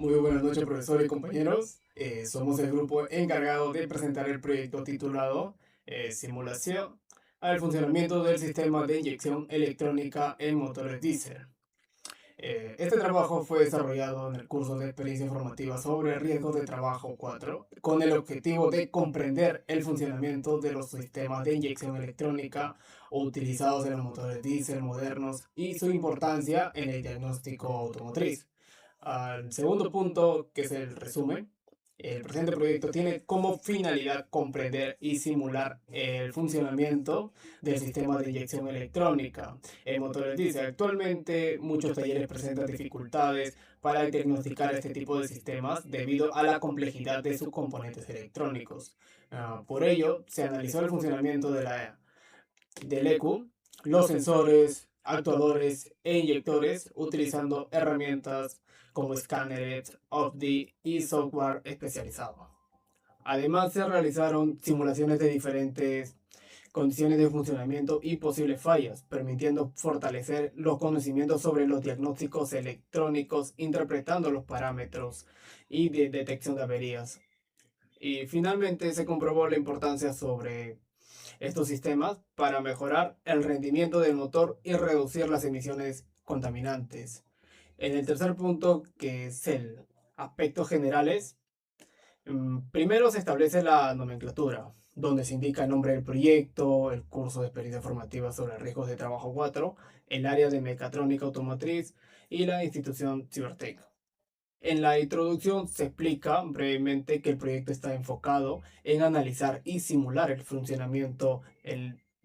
Muy buenas noches, profesor y compañeros. Somos el grupo encargado de presentar el proyecto titulado Simulación al funcionamiento del sistema de inyección electrónica en motores diésel. Este trabajo fue desarrollado en el curso de experiencia formativa sobre riesgos de trabajo 4, con el objetivo de comprender el funcionamiento de los sistemas de inyección electrónica utilizados en los motores diésel modernos y su importancia en el diagnóstico automotriz. Al segundo punto, que es el resumen, el presente proyecto tiene como finalidad comprender y simular el funcionamiento del sistema de inyección electrónica en motores diésel. Actualmente, muchos talleres presentan dificultades para diagnosticar este tipo de sistemas debido a la complejidad de sus componentes electrónicos. Por ello, se analizó el funcionamiento del ECU, los sensores, actuadores e inyectores utilizando herramientas como escáneres, OFDI y software especializado. Además, se realizaron simulaciones de diferentes condiciones de funcionamiento y posibles fallas, permitiendo fortalecer los conocimientos sobre los diagnósticos electrónicos, interpretando los parámetros y de detección de averías. Y finalmente se comprobó la importancia sobre estos sistemas para mejorar el rendimiento del motor y reducir las emisiones contaminantes. En el tercer punto, que es el aspectos generales, primero se establece la nomenclatura, donde se indica el nombre del proyecto, el curso de experiencia formativa sobre riesgos de trabajo 4, el área de mecatrónica automotriz y la institución Cibertec. En la introducción se explica brevemente que el proyecto está enfocado en analizar y simular el funcionamiento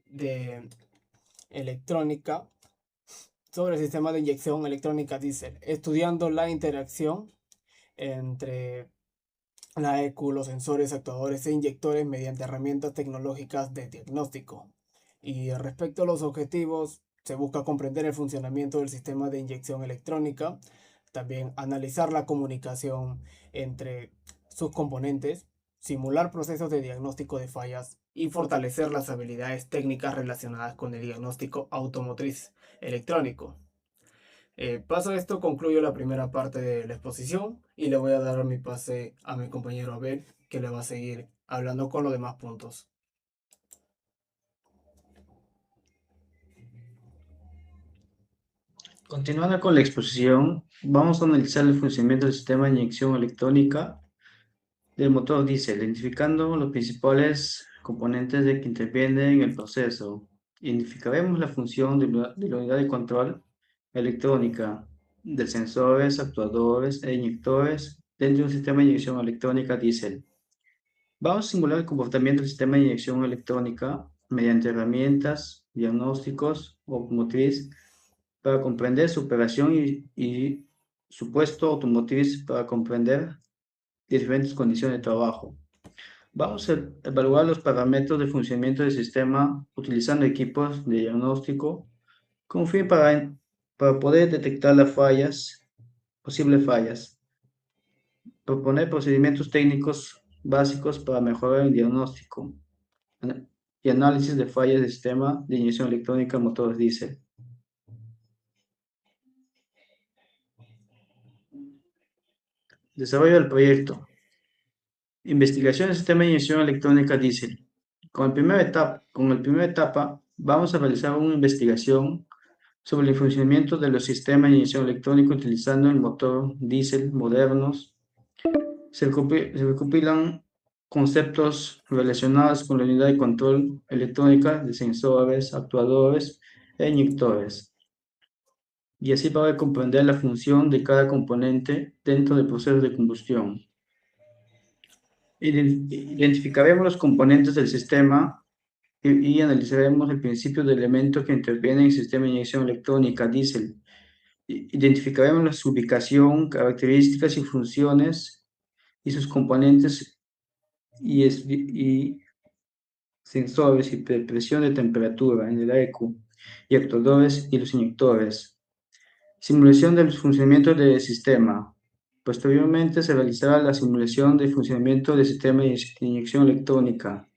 de electrónica sobre el sistema de inyección electrónica diésel, estudiando la interacción entre la ECU, los sensores, actuadores e inyectores mediante herramientas tecnológicas de diagnóstico. Y respecto a los objetivos, se busca comprender el funcionamiento del sistema de inyección electrónica, también analizar la comunicación entre sus componentes, simular procesos de diagnóstico de fallas y fortalecer las habilidades técnicas relacionadas con el diagnóstico automotriz electrónico. Paso esto, concluyo la primera parte de la exposición y le voy a dar mi pase a mi compañero Abel, que le va a seguir hablando con los demás puntos. Continuando con la exposición, vamos a analizar el funcionamiento del sistema de inyección electrónica del motor diésel, identificando los principales componentes de que intervienen en el proceso. Identificaremos la función de la unidad de control electrónica, de sensores, actuadores e inyectores dentro de un sistema de inyección electrónica diésel. Vamos a simular el comportamiento del sistema de inyección electrónica mediante herramientas, diagnósticos automotriz para comprender su operación y su puesto automotriz para comprender diferentes condiciones de trabajo. Vamos a evaluar los parámetros de funcionamiento del sistema utilizando equipos de diagnóstico con fin para poder detectar las posibles fallas, proponer procedimientos técnicos básicos para mejorar el diagnóstico y análisis de fallas del sistema de inyección electrónica en motores diésel. Desarrollo del proyecto. Investigación del sistema de inyección electrónica diésel. Con la primera etapa vamos a realizar una investigación sobre el funcionamiento de los sistemas de inyección electrónica utilizando el motor diésel modernos. Se recopilan conceptos relacionados con la unidad de control electrónica de sensores, actuadores e inyectores, y así para comprender la función de cada componente dentro del proceso de combustión. Identificaremos los componentes del sistema y analizaremos el principio de elementos que intervienen en el sistema de inyección electrónica diésel. Identificaremos su ubicación, características y funciones y sus componentes y sensores y presión de temperatura en el ECU y actuadores y los inyectores. Simulación del funcionamiento del sistema. Posteriormente se realizará la simulación del funcionamiento del sistema de inyección electrónica,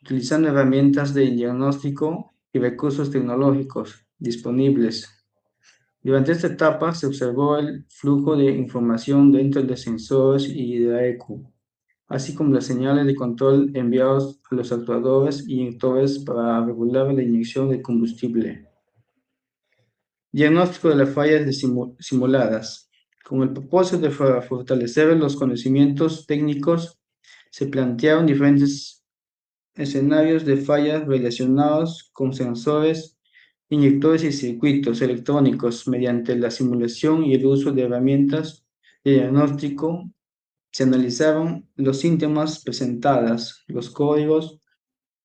utilizando herramientas de diagnóstico y recursos tecnológicos disponibles. Durante esta etapa se observó el flujo de información dentro de sensores y de la ECU, así como las señales de control enviados a los actuadores y inyectores para regular la inyección de combustible. Diagnóstico de las fallas simuladas. Con el propósito de fortalecer los conocimientos técnicos, se plantearon diferentes escenarios de fallas relacionados con sensores, inyectores y circuitos electrónicos mediante la simulación y el uso de herramientas de diagnóstico. Se analizaron los síntomas presentados, los códigos,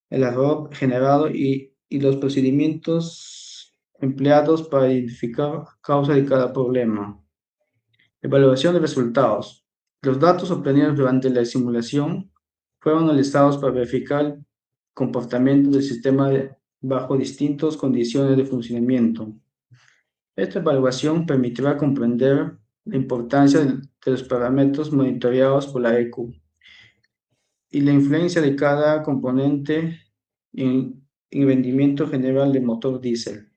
el error generado y los procedimientos empleados para identificar causa de cada problema. Evaluación de resultados. Los datos obtenidos durante la simulación fueron analizados para verificar el comportamiento del sistema bajo distintas condiciones de funcionamiento. Esta evaluación permitirá comprender la importancia de los parámetros monitoreados por la ECU y la influencia de cada componente en el rendimiento general del motor diésel.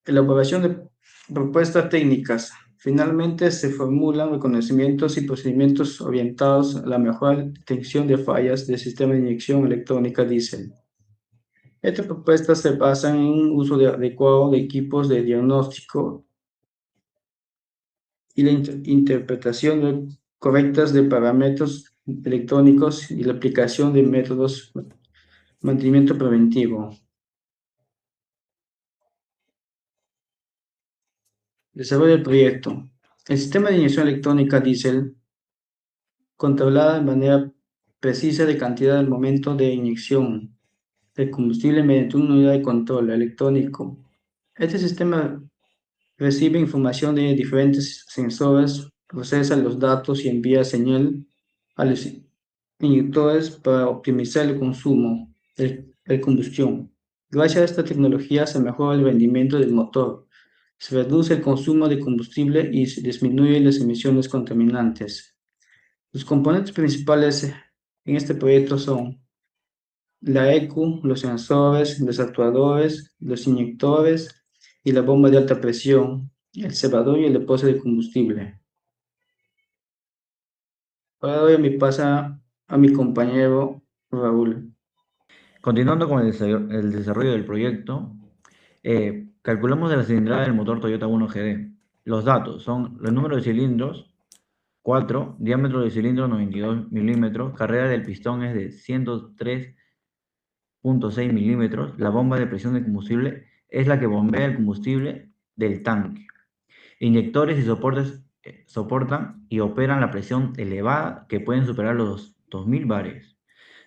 Elaboración de propuestas técnicas. Finalmente, se formulan reconocimientos y procedimientos orientados a la mejor detección de fallas del sistema de inyección electrónica diésel. Estas propuestas se basan en un uso adecuado de equipos de diagnóstico y la interpretación correctas de parámetros electrónicos y la aplicación de métodos de mantenimiento preventivo. Desarrollo del proyecto. El sistema de inyección electrónica diésel controlada de manera precisa de cantidad al momento de inyección del combustible mediante una unidad de control electrónico. Este sistema recibe información de diferentes sensores, procesa los datos y envía señal a los inyectores para optimizar el consumo de combustión. Gracias a esta tecnología se mejora el rendimiento del motor, se reduce el consumo de combustible y se disminuyen las emisiones contaminantes. Los componentes principales en este proyecto son la ECU, los sensores, los actuadores, los inyectores y la bomba de alta presión, el cebador y el depósito de combustible. Ahora doy mi pasa a mi compañero Raúl. Continuando con el desarrollo del proyecto, calculamos de la cilindrada del motor Toyota 1GD. Los datos son el número de cilindros, 4, diámetro del cilindro 92 milímetros, carrera del pistón es de 103.6 milímetros, la bomba de presión de combustible es la que bombea el combustible del tanque. Inyectores y soportes soportan y operan la presión elevada que pueden superar los 2000 bares.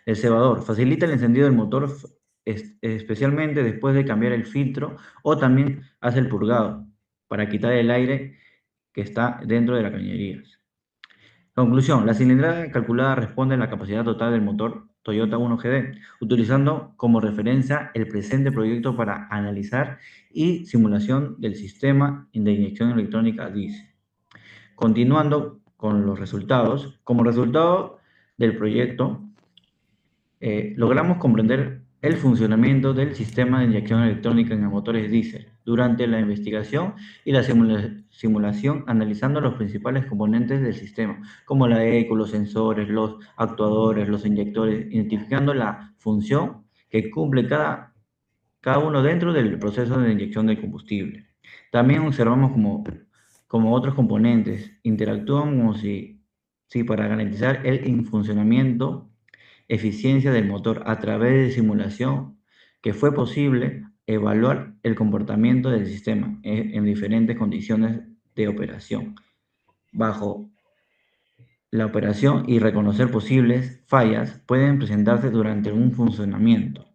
El cebador facilita el encendido del motor especialmente después de cambiar el filtro o también hace el purgado para quitar el aire que está dentro de la cañería. Conclusión, la cilindrada calculada responde a la capacidad total del motor Toyota 1GD, utilizando como referencia el presente proyecto para analizar y simulación del sistema de inyección electrónica diésel. Continuando con los resultados, como resultado del proyecto, logramos comprender el funcionamiento del sistema de inyección electrónica en motores diésel durante la investigación y la simulación, analizando los principales componentes del sistema, como la ECU, los sensores, los actuadores, los inyectores, identificando la función que cumple cada uno dentro del proceso de inyección de combustible. También observamos como otros componentes interactúan como si para garantizar el funcionamiento eficiencia del motor a través de simulación que fue posible evaluar el comportamiento del sistema en diferentes condiciones de operación bajo la operación y reconocer posibles fallas pueden presentarse durante un funcionamiento.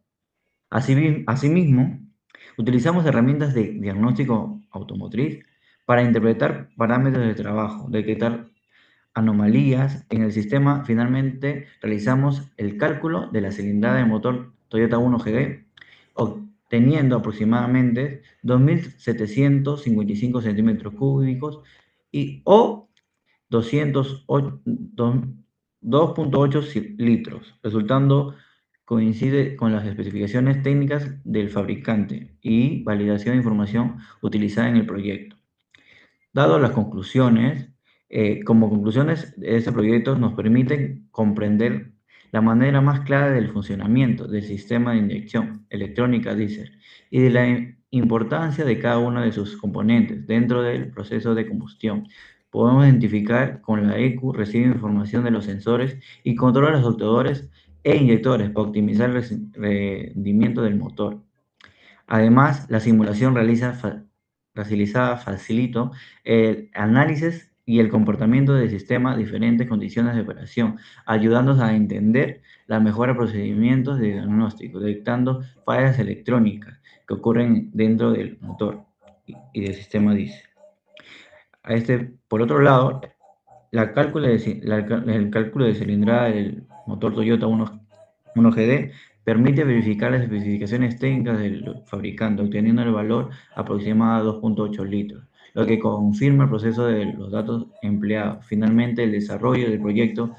Asimismo, utilizamos herramientas de diagnóstico automotriz para interpretar parámetros de trabajo, detectar anomalías en el sistema. Finalmente, realizamos el cálculo de la cilindrada del motor Toyota 1GD, obteniendo aproximadamente 2.755 centímetros cúbicos o 2.8 litros, resultando coincide con las especificaciones técnicas del fabricante y validación de información utilizada en el proyecto. Dado las conclusiones, como conclusiones de este proyecto nos permiten comprender la manera más clara del funcionamiento del sistema de inyección electrónica diésel y de la importancia de cada uno de sus componentes dentro del proceso de combustión. Podemos identificar con la ECU, recibe información de los sensores y controla los actuadores e inyectores para optimizar el rendimiento del motor. Además, la simulación realizada facilita el análisis y el comportamiento del sistema a diferentes condiciones de operación, ayudándonos a entender la mejora de procedimientos de diagnóstico, detectando fallas electrónicas que ocurren dentro del motor y del sistema diésel. Por otro lado, el cálculo de cilindrada del motor Toyota 1GD permite verificar las especificaciones técnicas del fabricante, obteniendo el valor aproximado a 2.8 litros, lo que confirma el proceso de los datos empleados. Finalmente, el desarrollo del proyecto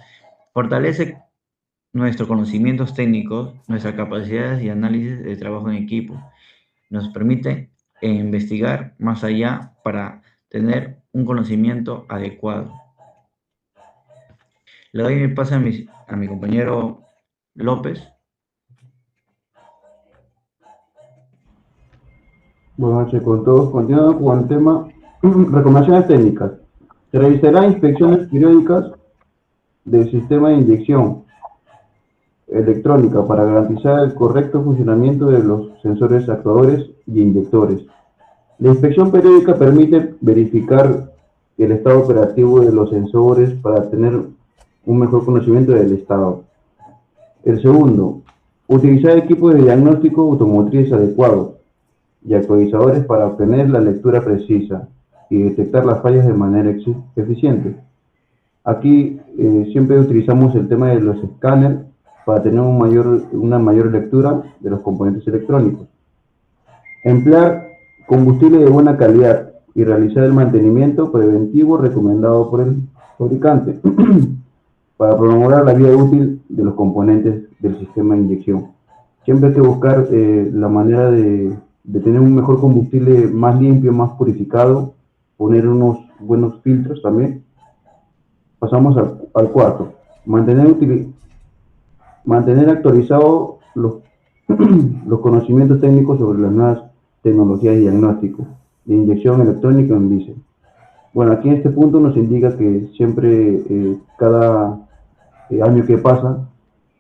fortalece nuestros conocimientos técnicos, nuestras capacidades y análisis de trabajo en equipo. Nos permite investigar más allá para tener un conocimiento adecuado. Le doy el pase a mi compañero López. Buenas noches con todos. Continuando con el tema, recomendaciones técnicas. Se realizará inspecciones periódicas del sistema de inyección electrónica para garantizar el correcto funcionamiento de los sensores actuadores y inyectores. La inspección periódica permite verificar el estado operativo de los sensores para tener un mejor conocimiento del estado. El segundo, utilizar equipos de diagnóstico automotriz adecuados y actualizadores para obtener la lectura precisa y detectar las fallas de manera eficiente. Aquí siempre utilizamos el tema de los escáneres para tener una mayor lectura de los componentes electrónicos. Emplear combustible de buena calidad y realizar el mantenimiento preventivo recomendado por el fabricante para prolongar la vida útil de los componentes del sistema de inyección. Siempre hay que buscar la manera de tener un mejor combustible más limpio, más purificado, poner unos buenos filtros también. Pasamos al cuarto, mantener actualizados los conocimientos técnicos sobre las nuevas tecnologías de diagnóstico de inyección electrónica en diésel. Bueno, aquí en este punto nos indica que siempre, cada año que pasa,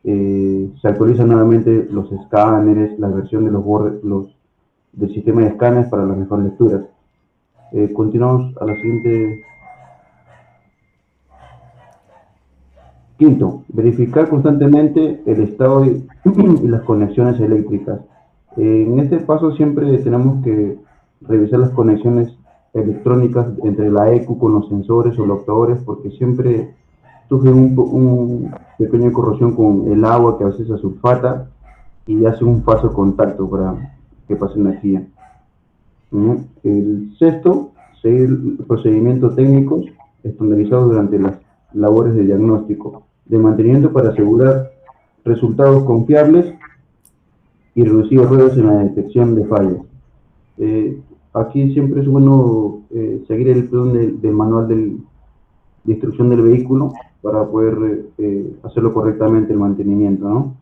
se actualizan nuevamente los escáneres, la versión de del sistema de escáneres para las mejores lecturas. Continuamos a la siguiente. Quinto, verificar constantemente el estado y las conexiones eléctricas. En este paso siempre tenemos que revisar las conexiones electrónicas entre la ECU con los sensores o los actuadores, porque siempre sufre un pequeña corrosión con el agua que a veces se sulfata y hace un falso contacto para que pase energía. El sexto, seguir procedimientos técnicos estandarizados durante las labores de diagnóstico, de mantenimiento para asegurar resultados confiables y reducir errores en la detección de fallas. Aquí siempre es bueno seguir el plan del manual de instrucción del vehículo para poder hacerlo correctamente el mantenimiento, ¿no?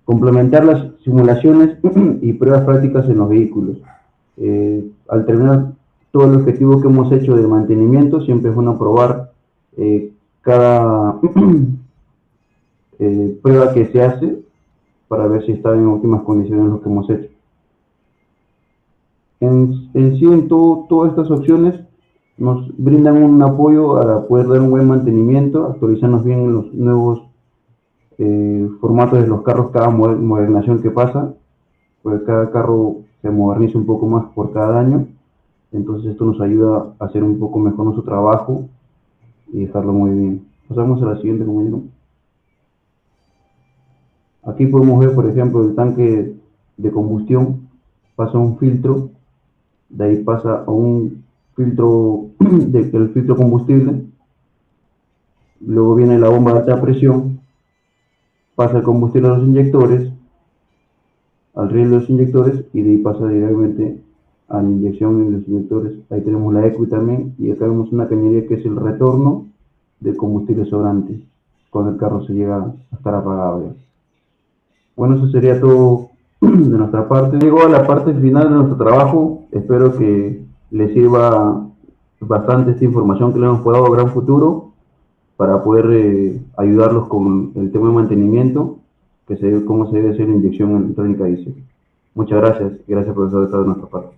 Complementar las simulaciones y pruebas prácticas en los vehículos. Al terminar todo el objetivo que hemos hecho de mantenimiento, siempre es bueno probar cada prueba que se hace para ver si está en óptimas condiciones lo que hemos hecho. En todas estas opciones nos brindan un apoyo para poder dar un buen mantenimiento, actualizarnos bien en los nuevos formatos de los carros, cada modernización que pasa, pues cada carro se moderniza un poco más por cada año, entonces esto nos ayuda a hacer un poco mejor nuestro trabajo y dejarlo muy bien. Pasamos a la siguiente, compañero. Aquí podemos ver, por ejemplo, el tanque de combustión, pasa a un filtro, de ahí pasa a un filtro, el filtro combustible, luego viene la bomba de alta presión, pasa el combustible a los inyectores, al riel de los inyectores, y de ahí pasa directamente a la inyección en los inyectores. Ahí tenemos la ECUI también, y acá vemos una cañería que es el retorno del combustible sobrante, cuando el carro se llega a estar apagado ya. Bueno, eso sería todo de nuestra parte. Llego a la parte final de nuestro trabajo. Espero que les sirva bastante esta información que le hemos dado a Gran Futuro para poder ayudarlos con el tema de mantenimiento, cómo se debe hacer la inyección electrónica diésel. Muchas gracias. Gracias, profesor, de toda nuestra parte.